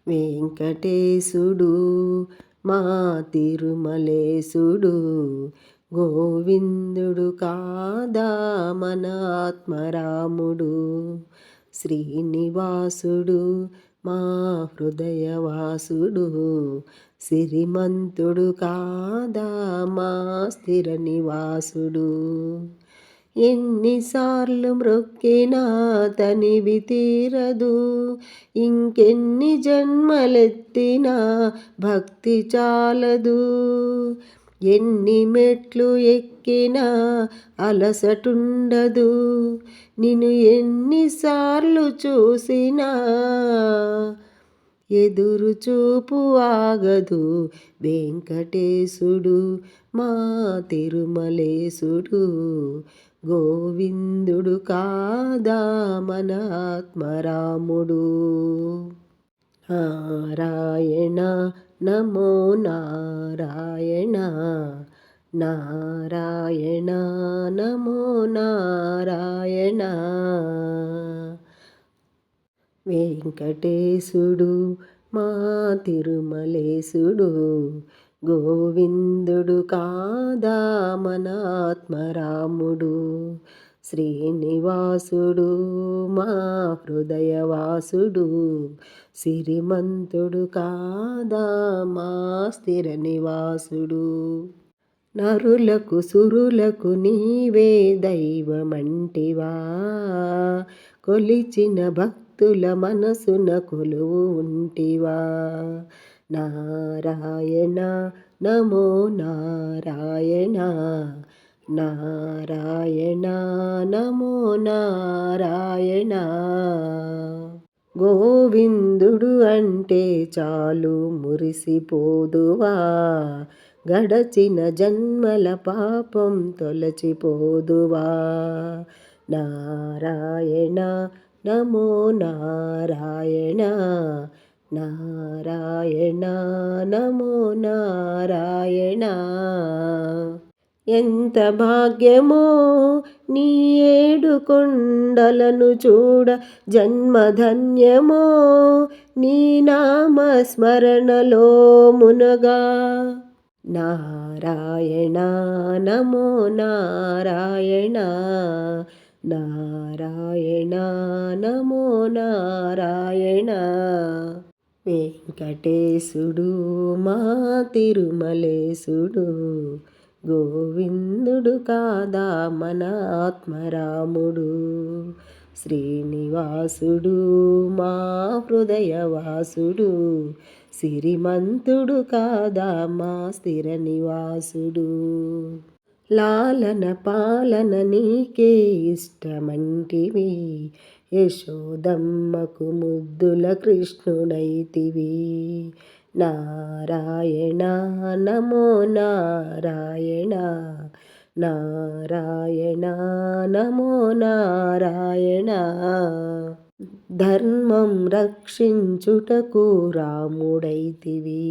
వెంకటేశుడు మా తిరుమలేశుడు, గోవిందుడు కాదా మన ఆత్మరాముడు. శ్రీనివాసుడు మా హృదయవాసుడు, సిరిమంతుడు కాదా మా స్థిర నివాసుడు. ఎన్నిసార్లు మ్రొక్కినా తనివి తీరదు, ఇంకెన్ని జన్మలెత్తినా భక్తి చాలదు. ఎన్ని మెట్లు ఎక్కినా అలసటుండదు, నిన్ను ఎన్నిసార్లు చూసినా ఎదురు చూపు ఆగదు. వెంకటేశుడు మా తిరుమలేశుడు, గోవిందుడు కాదా మన ఆత్మరాముడు. నారాయణ నమో నారాయణ, నారాయణ నమో నారాయణ. వెంకటేశుడు మా తిరుమలేశుడు, గోవిందుడు కాదా మన ఆత్మరాముడు. శ్రీనివాసుడు మా హృదయవాసుడు, సిరిమంతుడు కాదా మా స్థిర నివాసుడు. నరులకు సురులకు నీవే దైవమంటివా, కొలిచిన భక్తుల మనసున కొలువు ఉంటివా. నారాయణ నమో నారాయణ, నారాయణ నమో నారాయణ. గోవిందుడు అంటే చాలు మురిసిపోదువా, గడచిన జన్మల పాపం తొలచిపోదువా. నారాయణ నమో నారాయణ, నారాయణ నమో నారాయణ. ఎంత భాగ్యమో నీ ఏడు కొండలను చూడ, జన్మధన్యమో నీ నామస్మరణలో మునగా. నారాయణ నమో నారాయణ, నారాయణ నమో నారాయణ. వెంకటేశుడు మా తిరుమలేశుడు, గోవిందుడు కాదా మన ఆత్మరాముడు. శ్రీనివాసుడు మా హృదయవాసుడు, సిరిమంతుడు కాదా మా స్థిర నివాసుడు. లాలన పాలన నీకే ఇష్టమంటివి, యశోదమ్మకు ముద్దుల కృష్ణుడైతివి. నారాయణ నమో నారాయణ, నారాయణ నమో నారాయణ. ధర్మం రక్షించుటకు రాముడైతివి,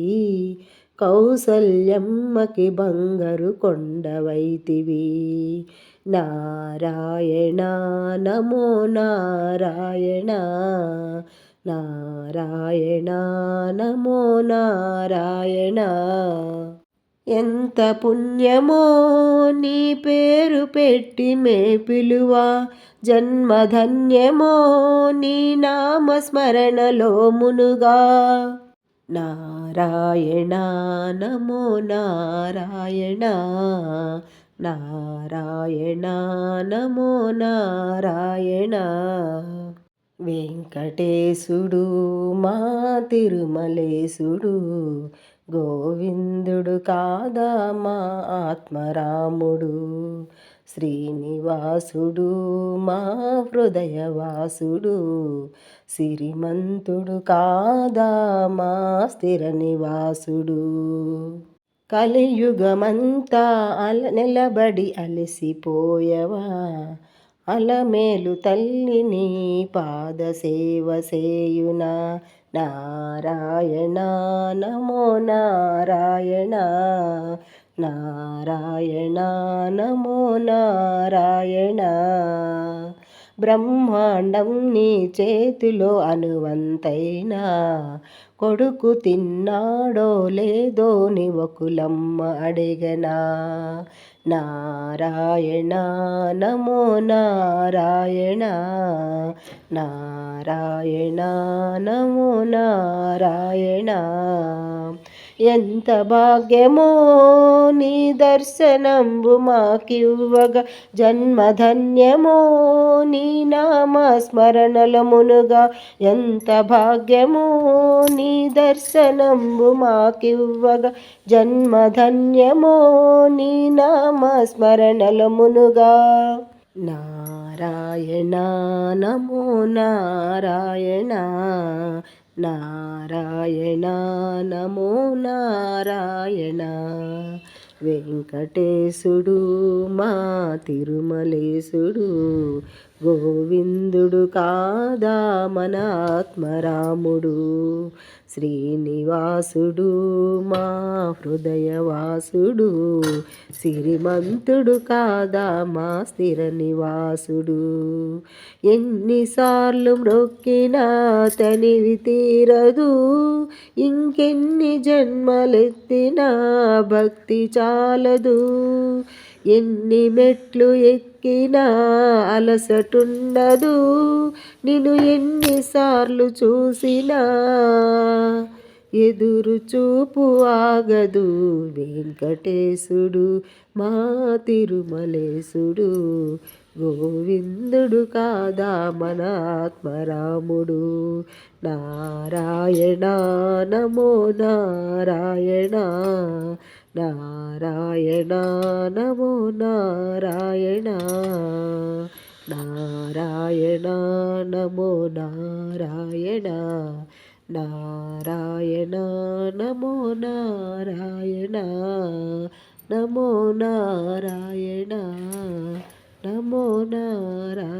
కౌసల్యమ్మకి బంగారు కొండవైతివి. నారాయణ నమో నారాయణ, నారాయణ నమో నారాయణ. ఎంత పుణ్యమో నీ పేరు పెట్టి మే పిలువా, జన్మధన్యమో నీ నామస్మరణలో మునుగా. నారాయణ నమో నారాయణ, నారాయణ నమో నారాయణ. వెంకటేశుడు మా తిరుమలేశుడు, గోవిందుడు కాదా మా ఆత్మరాముడు. శ్రీనివాసుడు మా హృదయవాసుడు, సిరిమంతుడు కాదా మా స్థిర నివాసుడు. కలియుగమంతా నిలబడి అలసిపోయవా, అలమేలు తల్లిని పాద సేవ సేయునా. నారాయణ నమో నారాయణ, నారాయణ నమో నారాయణ. బ్రహ్మాండం నీ చేతిలో అనువంతైనా కొడుకు తిన్నాడో లేదో నివకులమ్మ అడిగనా. నారాయణ నమో నారాయణ, నారాయణ నమో నారాయణ. ఎంత భాగ్యమో నీ దర్శనంబు మాకివ్వగా, జన్మధన్యమో నీ నామ స్మరణల మునుగా. ఎంత భాగ్యమో నీ దర్శనంబు మాకివ్వగా, జన్మధన్యమో నీ నామ స్మరణల మునుగా. నారాయణ నమో నారాయణ, నారాయణ నమో నారాయణ. వెంకటేశుడు మా తిరుమలేశుడు, గోవిందుడు కాదా మన ఆత్మరాముడు. శ్రీనివాసుడు మా హృదయవాసుడు, సిరిమంతుడు కాదా మా స్థిర నివాసుడు. ఎన్నిసార్లు మ్రొక్కినా తనివి తీరదు, ఇంకెన్ని జన్మలెత్తినా భక్తి చాలదు. ఎన్ని మెట్లు ఎక్కినా అలసటుండదు, నిన్ను ఎన్నిసార్లు చూసినా ఎదురు చూపు ఆగదు. వెంకటేశుడు మా తిరుమలేశుడు, గోవిందుడు కాదా మన ఆత్మరాముడు. నారాయణ నమో నారాయణ, నారాయణ నమో నారాయణ, నారాయణ నమో నారాయణ, నారాయణ నమో నారాయణ, నమో నారాయణ, నమో నారాయణ.